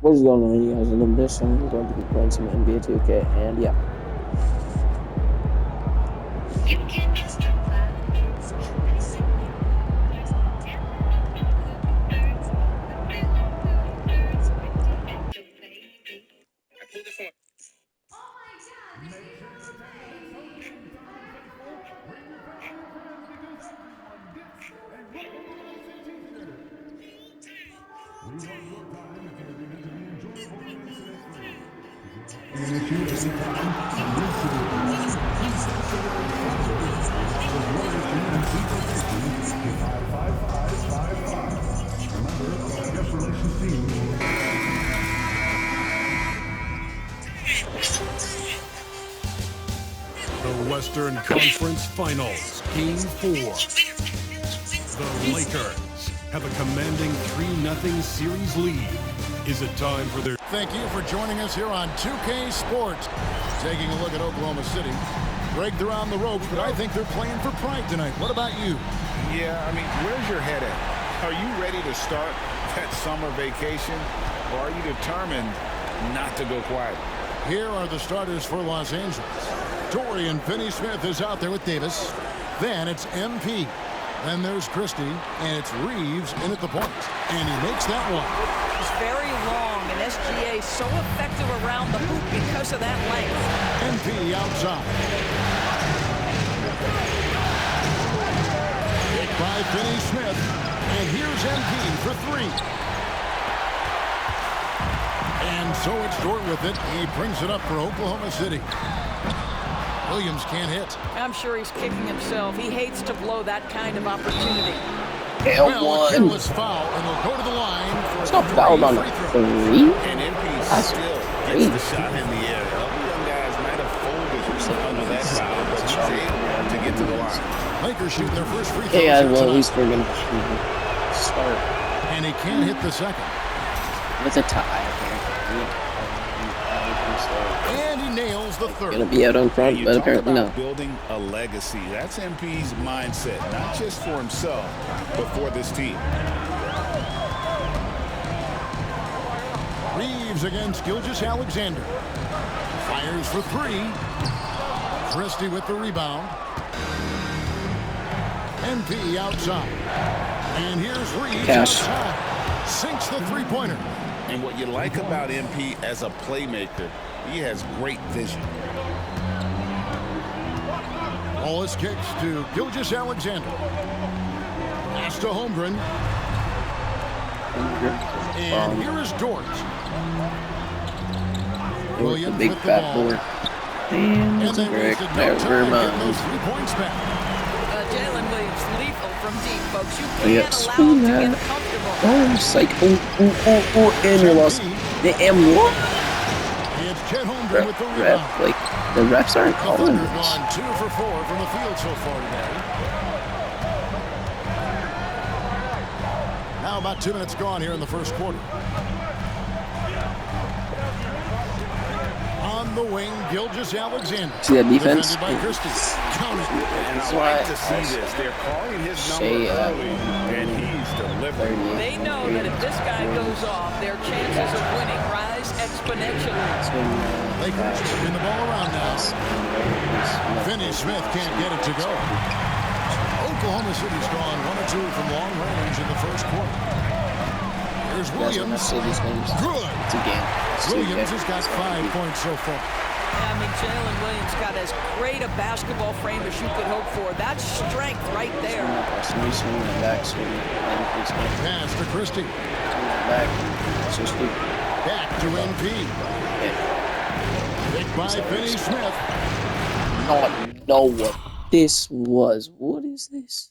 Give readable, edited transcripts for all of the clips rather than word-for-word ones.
What is going on, you guys? In this one, we're going to be playing some NBA 2K, and yeah. The Western Conference Finals, Game 4. The Lakers have a commanding 3-0 series lead. Is it time for their... Thank you for joining us here on 2K Sports. Taking a look at Oklahoma City. Greg, they're on the ropes, but I think they're playing for pride tonight. What about you? Yeah, I mean, where's your head at? Are you ready to start that summer vacation, or are you determined not to go quiet? Here are the starters for Los Angeles. Dorian Finney-Smith is out there with Davis. Then it's MP. Then there's Christie, and it's Reeves in at the point. And he makes that one. It's very long, and SGA so effective around the hoop because of that length. MP outside. Hit by Finney-Smith. And here's MP for three. And so it's Dort with it. He brings it up for Oklahoma City. Williams can't hit. I'm sure he's kicking himself. He hates to blow that kind of opportunity. Well, a careless foul, and he'll go to the line for It's not fouled on 3? And MP still gets the shot in the air. The young guys might have folded under that foul, but he's able to get to the line. Lakers shoot their first free throw. Hey guys, well at least we're going to start. And he can't hit the second. With a tie, apparently. And he nails the third. Gonna be out on front, but apparently no. Building a legacy. That's MP's mindset, not just for himself, but for this team. Reeves against Gilgeous-Alexander. Fires for three. Christie with the rebound. MP outside. And here's Reeves outside. Sinks the three-pointer. And what you like about MP as a playmaker, he has great vision. Wallace kicks to Gilgeous-Alexander. Pass to Holmgren. And here is Dort. Williams big with the fat ball. board. And And they Rick, wasted no never time getting mind. those 3 points back. Jalen Williams, lethal from deep, folks. You Yeah, can't allow him to spoon get comfortable. Oh, psych. Oh, and you're lost. The M1? It's Chet Holmgren with the rebound. Ref, like, the refs aren't The calling Thunder this. gone 2 for 4 from the field so far today. Now about 2 minutes gone here in the first quarter. On the wing, Gilgeous-Alexander. See that defense? Defended by Christie. Count it. And That's I why like to see this. They're calling his number Shea, early, and he's delivering. They know that if this guy goes off, their chances of winning rise exponentially. Lakers moving the ball around now. Finney-Smith can't get it to go. Oklahoma City's gone 1 or 2 from long range in the first quarter. Here's Williams. Good. It's a game. Williams has got 5 points so far. I mean, Jalen Williams got as great a basketball frame as you could hope for. That's strength right there. Pass to Christie. Back to NP. Picked by Finney-Smith. Not know what this was. What is this?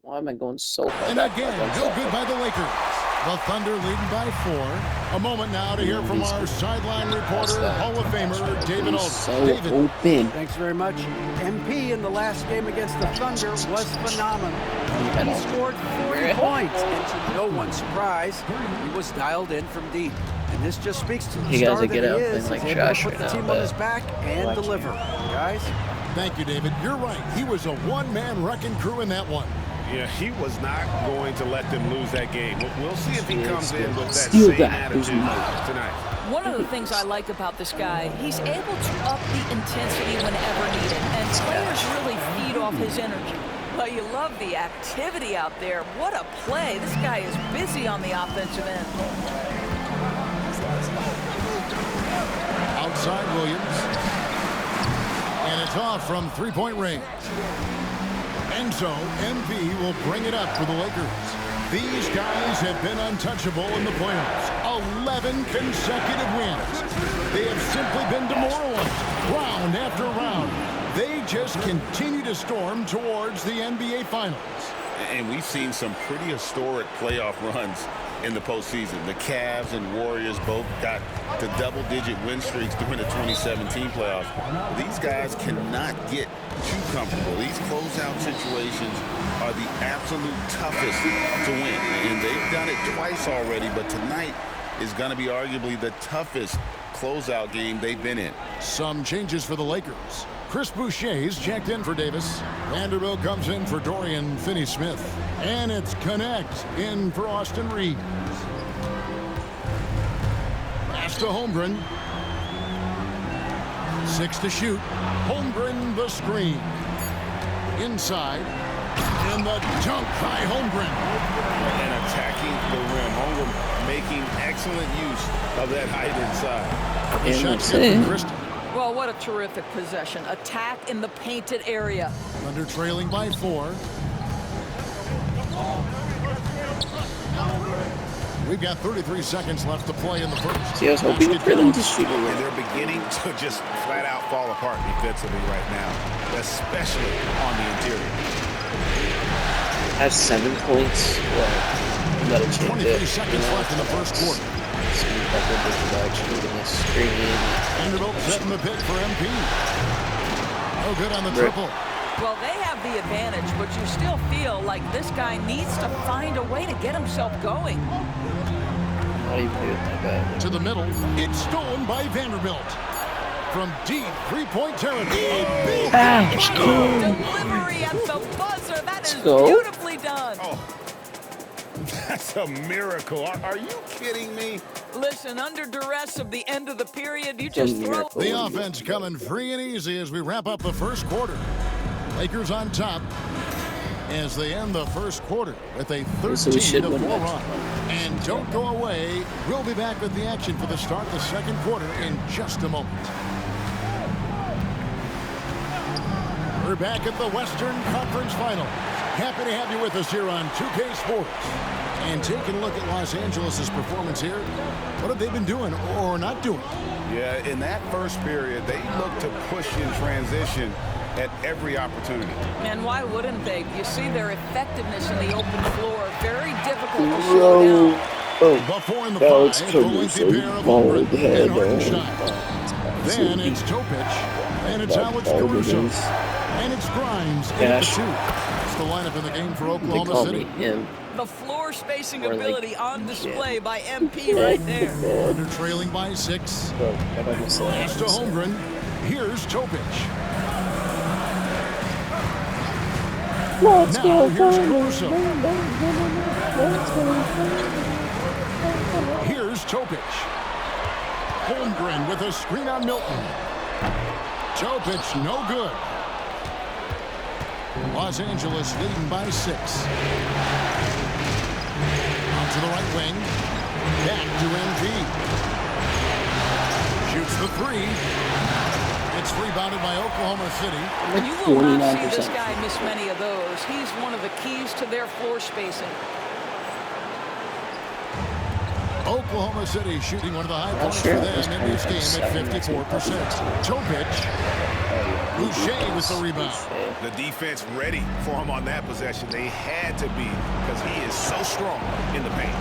Why am I going so far? And again, no good by the Lakers. The Thunder leading by 4. A moment now to hear from our sideline reporter, Hall of Famer, David Aldridge. So David. open. Thanks very much. MP in the last game against the Thunder was phenomenal. He scored 40 points, and to no one's surprise, he was dialed in from deep. And this just speaks to the You guys star will that get he out is. and like He's able trash to put right the now, team on his but back and deliver. Guys? Thank you, David. You're right. He was a one-man wrecking crew in that one. Yeah, he was not going to let them lose that game. We'll see if he comes in with that Steal same that. attitude tonight. One of the things I like about this guy, he's able to up the intensity whenever needed, and players really feed off his energy. Well, you love the activity out there. What a play. This guy is busy on the offensive end. Outside Williams. And it's off from three-point range. And so MP will bring it up for the Lakers. These guys have been untouchable in the playoffs. 11 consecutive wins. They have simply been demoralized round after round. They just continue to storm towards the NBA Finals. And we've seen some pretty historic playoff runs in the postseason. The Cavs and Warriors both got to double-digit win streaks during the 2017 playoffs. These guys cannot get too comfortable. These closeout situations are the absolute toughest to win. And they've done it twice already, but tonight is going to be arguably the toughest closeout game they've been in. Some changes for the Lakers. Chris Boucher's checked in for Davis. Vanderbilt comes in for Dorian Finney-Smith. And it's Connect in for Austin Reeves. Pass to Holmgren. 6 to shoot. Holmgren the screen. Inside. And the dunk by Holmgren. And attacking the rim. Holmgren making excellent use of that height inside. The And shot that's good from it. Christie. Well, what a terrific possession. Attack in the painted area. Thunder trailing by 4. We've got 33 seconds left to play in the first. See, I was hoping for them to shoot a And little. they're beginning to just flat out fall apart defensively right now, especially on the interior. Have 7 points. Well, that'll change 23 it. seconds left in the first quarter. Speed up in this direction. We're gonna screen. Vanderbilt setting the pick for MP. No good on the triple. Well, they have the advantage, but you still feel like this guy needs to find a way to get himself going. Not even doing that bad. To the middle. It's stolen by Vanderbilt. From deep three-point territory. Delivery at the buzzer. That is go. beautifully done. Oh, that's a miracle. Are you kidding me? Listen, under duress of the end of the period, you just throw. miracle. The offense coming free and easy as we wrap up the first quarter. Lakers on top as they end the first quarter with a So we should 13-4 win that. run. And don't go away. We'll be back with the action for the start of the second quarter in just a moment. We're back at the Western Conference Final. Happy to have you with us here on 2K Sports. And taking a look at Los Angeles' performance here. What have they been doing or not doing? Yeah, in that first period, they looked to push in transition at every opportunity. And why wouldn't they? You see their effectiveness in the open floor. Very difficult to slow down. Oh, Before in the that was five, the lengthy pair of Holmgren and Hartenstein. Then it's Topic, and it's Alex Caruso, and it's Grimes in at the 2. It's the lineup in the game for They Oklahoma call City. me him. The floor spacing Or like- ability on display by MP right there. Under trailing by 6. Bro, I almost Pass to lost. Holmgren. Here's Topic. Let's Now go, here's Thunder. Caruso. Let's go. Here's Topic. Holmgren with a screen on Milton. Topic no good. Los Angeles leading by 6. Out to the right wing. Back to MP. Shoots the 3. It's rebounded by Oklahoma City. I'm You like will not see this 49%. guy miss many of those. He's one of the keys to their floor spacing. Oklahoma City shooting one of the high Not points sure for at this them in this point. game at 54%. Topic. Boucher with the rebound. The defense ready for him on that possession. They had to be because he is so strong in the paint.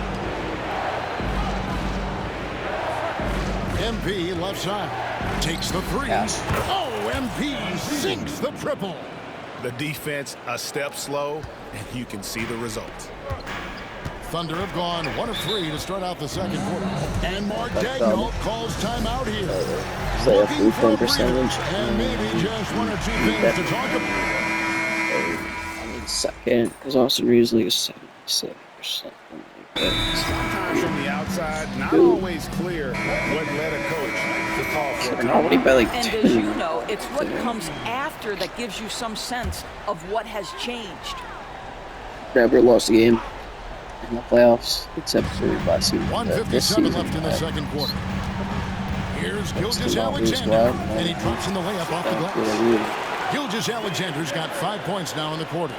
MP left side. Takes the 3. Yeah. Oh, MP sinks the triple. The defense a step slow, and you can see the result. Thunder have gone 1 of 3 to start out the second quarter. And Mark Daigneault calls timeout here. Is that a Looking for a 3-point percentage? breather, and maybe just 1 or 2 things to talk about. I mean, second, because Austin Reeves like a 76 or something like that. Sometimes from the outside, not always clear what led a coach to call for a I'm already by like And 10. as you know, it's what comes after that gives you some sense of what has changed. Never lost a game in the playoffs, except for last season. This 1:57 season, left in the second quarter. Here's the Gilgeous Longest Alexander, one. and he drops in the layup off the glass. Gilgeous Alexander's got 5 points now in the quarter.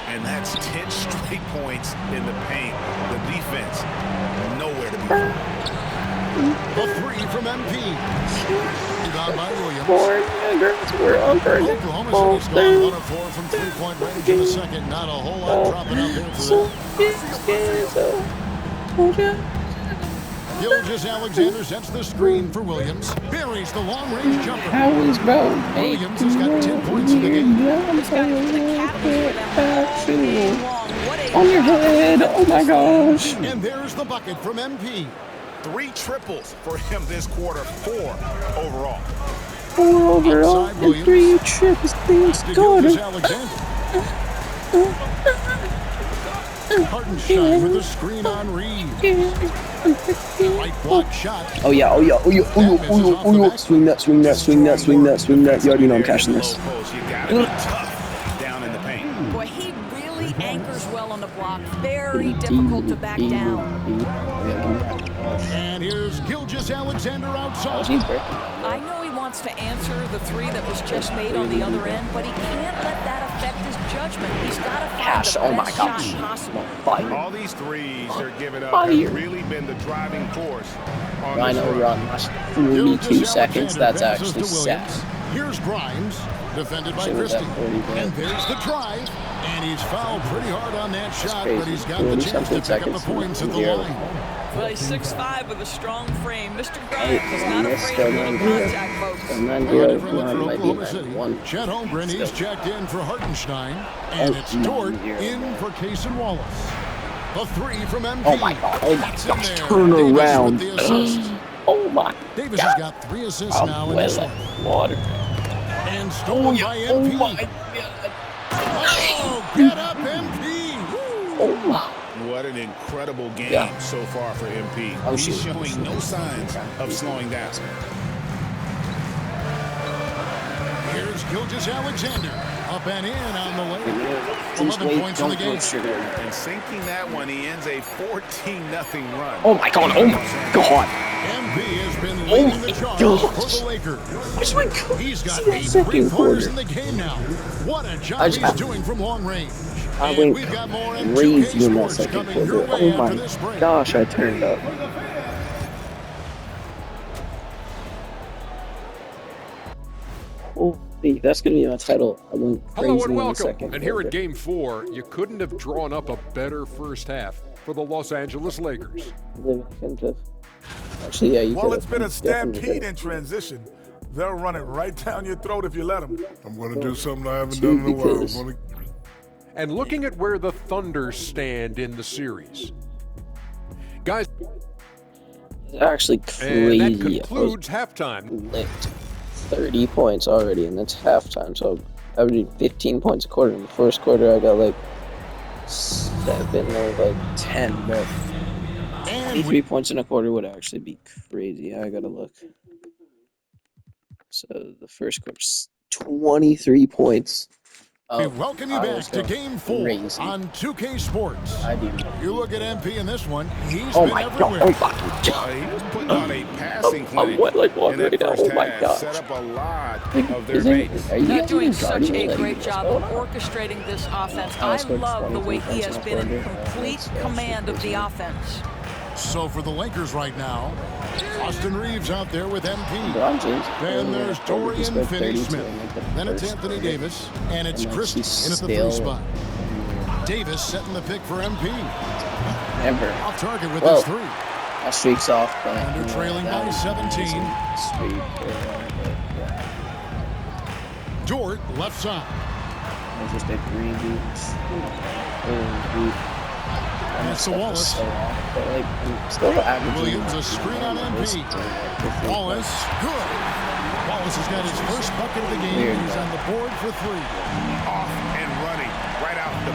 And that's 10 straight points in the paint. The defense, nowhere to be found. The 3 from MP. Rebound by Williams. We're over. Oklahoma City's gone 1 of 4 from 3-point range in the second. Not a whole lot dropping out there for them. Gilgeous Alexander sets the screen for Williams. Buries the long-range jumper. How is bro? Williams has got 10 points in the game. This guy has been a catalyst for them all game long. What a On your head! Oh my gosh! And there's the bucket from MP. 3 triples for him this quarter, 4 overall. 4 overall Outside and 3 Williams. trips. Things To good. Gilgeous Alexander. Hartenstein with the screen on Reeves. Right block shot. Oh yeah! Oh yeah! Oh yeah! Oh yeah! Oh yeah! Oh yeah! Swing that! Swing that! Swing that! Swing that! Swing that! You already know I'm cashing this. Low post, you gotta be tough down in the paint. Boy, he really anchors well on the block. Very difficult to back down. And here's Gilgeous Alexander outside. I know he wants to answer the 3 that was just made on the other end, but he can't let that affect his judgment. He's got to find Cash, the oh my best gosh. shot possible. Fire! All these threes they're giving up Fire. have really been the driving force on I this know run. run last 42 seconds. That's actually sad. Here's Grimes, defended by Should've Christie. got 40 there. And there's the drive. And he's fouled pretty hard on that shot, crazy. but he's got the 40 chance to something pick up the seconds points at the here. line. Well, he's 6'5" with a strong frame. Mr. Hey, Grimes is not miss, afraid still of getting not here. contact, folks. And then Right here, in front of one for might be Oklahoma City. one. Chet Holmgren, he's checked in for Hartenstein. And Oh, it's no, Dort you're in for Cason Wallace. The 3 from MP. Oh my god! Oh my It's in gosh! there. Turn Davis around! with the assist. Oh my! Davis has got 3 assists now in this one. Water! And stolen by Oh MP. my god! Oh, get up, MP. Oh my! What an incredible game Yeah. so far for MP. Oh, He's shoot. showing no signs of slowing down. Here's Gilgeous Alexander. Up and in on the way. Just 11 wait, points in the don't game. put sugar. And sinking that one, he ends a 14-0 run. Oh my god! Oh my god! MP has been Oh leading my the charge gosh. for the Lakers. Where's my god? He's got It's the 8 second three-pointers quarter. in the game now. What a job I he's just- doing from long range. I And went we've got more M2K crazy in that Sports second coming your quarter. way Oh after this my break. gosh! I turned up. Holy, that's gonna be my title. I went crazy Hello and in the welcome. second And here quarter. at Game 4, you couldn't have drawn up a better first half for the Los Angeles Lakers. Actually, yeah, you Well, could've. it's been a You definitely stampede could've. in transition. They'll run it right down your throat if you let them. I'm going to do something I haven't done in a while. I'm Because- gonna- And looking at where the Thunder stand in the series. Guys, It's actually and that crazy. concludes halftime. Licked 30 points already, and that's halftime. So I averaging 15 points a quarter. In the first quarter, I got like 7 or like 10, but And 23 points in a quarter would actually be crazy. I gotta look. So the first quarter's 23 points. we welcome you I back was to going Game 4 crazy. on 2K Sports. I do. You look at MP in this one, he's Oh been my god! everywhere. Oh my god! He was putting on a passing I'm clinic wet like water in that right now. first Oh my half. gosh. Set up a lot of their Is it- mates. are you He's guys doing even such guarding a like, great what's job going of on? orchestrating this offense. I I scored love the 23 way he points has in a been in quarter. complete That's command of the crazy. offense. So for the Lakers right now, Austin Reeves out there with MP. LeBron James. Then there's He Dorian scored 32 Finney-Smith. in, like, the Then it's first Anthony quarter. Davis, and it's And then Christie he's in at the 3 still- spot. Davis setting the pick for MP. Never. Off target with Whoa. his 3. My streak's off, but And they're you know, trailing that by was 17. a streak. Dort left side. It's just a green beat. That's to Wallace. So off, but like, I'm still averaging. Williams, a screen on MP. Wallace, good. Wallace has got his first bucket of the game. Weird. He's on the board for 3. Off and running right out the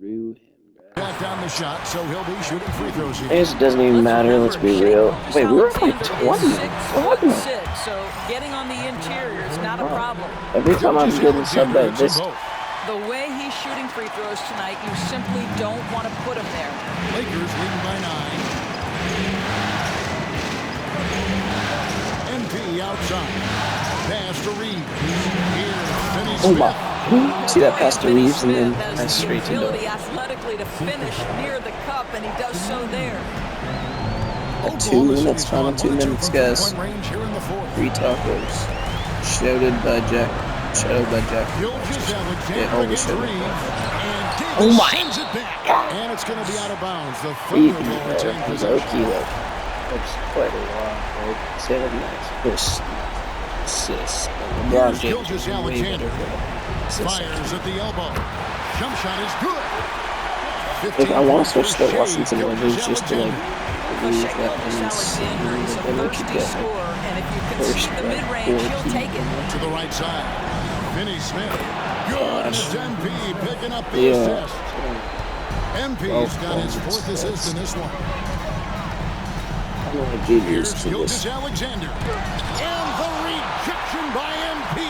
Rue him, bro. Back down the shot, so he'll be shooting free throws here. I guess it doesn't even matter, let's be real. Wait, we were like 20. What happened? 6'6", so getting on the interior is not a problem. Every time I'm getting subbed at this, The way he's shooting free throws tonight, you simply don't want to put him there. Lakers leading by 9. MP outside. Pass to Reeves. Here's Finney Smith. oh my. See that pass to Reeves and then that's straight to the ability athletically to finish near the cup, and he does so there. 2 minutes, final 2 minutes, guys. 3 tacos. Shouted by Jack. Shadowed by Jack. Yeah, overshadowed. Oh my god! And it's going to be out of bounds. The Easy, Thunder will retain bro. possession. Low-key, that's quite a lot. Like, 7 nights. First assist. LeBron James is way better than Fires at the elbow. Jump shot is good. Like, I want to switch to Washington Wizards just to, like, lose that Alexander is a and then thirsty keep that scorer, and if you can first see the mid-range, he'll take it. To the right side. Finney Smith. Good as MP picking up the Yeah. assist. MP's got his 4th assist in this one. I don't want to get Here's used to Gilgeous this. Alexander. And the rejection by MP.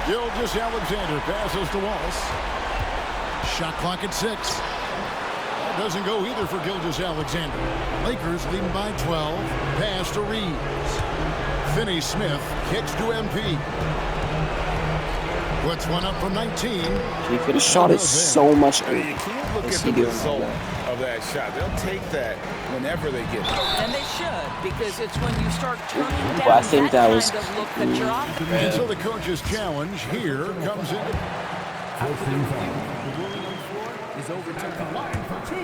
Gilgeous Alexander passes to Wallace. Shot clock at 6. That doesn't go either for Gilgeous Alexander. Lakers leading by 12. Pass to Reeves. Finney Smith kicks to MP. Puts one up from 19. He could have shot it so much You earlier. can't look What's at he the doing result like of that shot. They'll take that whenever they get it. And they should, because it's when you start turning down Well, I think that kind was- of look that you're off. And so the coach's challenge here comes in.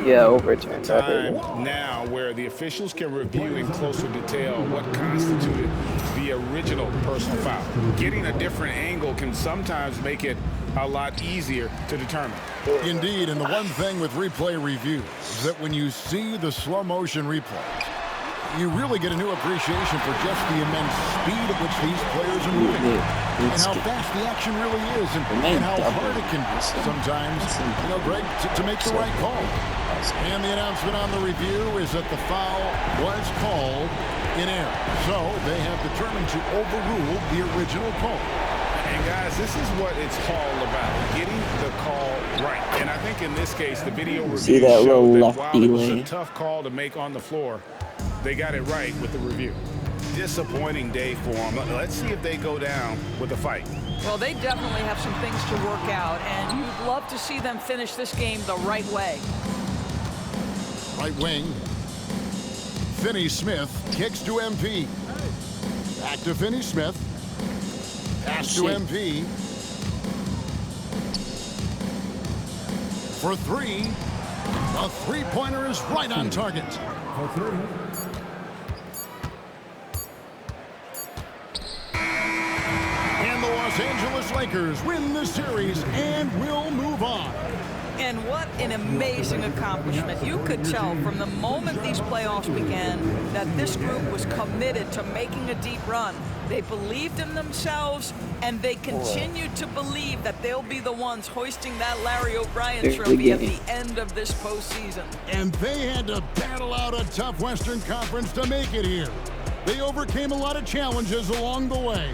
Yeah, overturned. I heard it. Time now where the officials can review in closer detail what constituted the original personal foul. Getting a different angle can sometimes make it a lot easier to determine. Indeed, and the one thing with replay review is that when you see the slow motion replays, you really get a new appreciation for just the immense speed at which these players are moving. And how fast the action really is, and how hard it can be sometimes, Greg, to make the right call. And the announcement on the review is that the foul was called in error. So they have determined to overrule the original call. And guys, this is what it's all about, getting the call right. And I think in this case, the video review that showed little that left while it was a delay? tough call to make on the floor, they got it right with the review. Disappointing day for them. Let's see if they go down with a fight. Well, they definitely have some things to work out, and you'd love to see them finish this game the right way. Right wing. Finney Smith kicks to MP. Back to Finney Smith. Pass to MP. For 3. The three-pointer is right on target. And the Los Angeles Lakers win the series and will move on. And what an amazing accomplishment. You could tell from the moment these playoffs began that this group was committed to making a deep run. They believed in themselves, and they continue to believe that they'll be the ones hoisting that Larry O'Brien trophy at the end of this postseason. And they had to battle out a tough Western Conference to make it here. They overcame a lot of challenges along the way.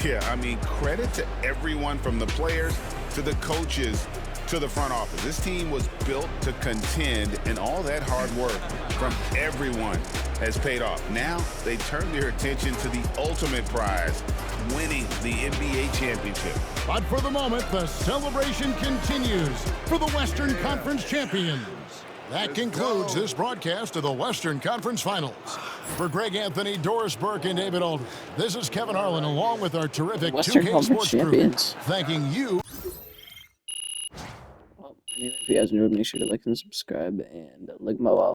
Yeah, I mean, credit to everyone from the players to the coaches to the front office. This team was built to contend, and all that hard work from everyone has paid off. Now they turn their attention to the ultimate prize, winning the NBA championship. But for the moment, the celebration continues for the Western Conference champions. That concludes this broadcast of the Western Conference Finals. For Greg Anthony, Doris Burke, and David Aldridge, this is Kevin Harlan along with our terrific Western 2K Conference Sports champions. crew, thanking you. Well, anyway, if you guys are new, make sure to like and subscribe and like my wall.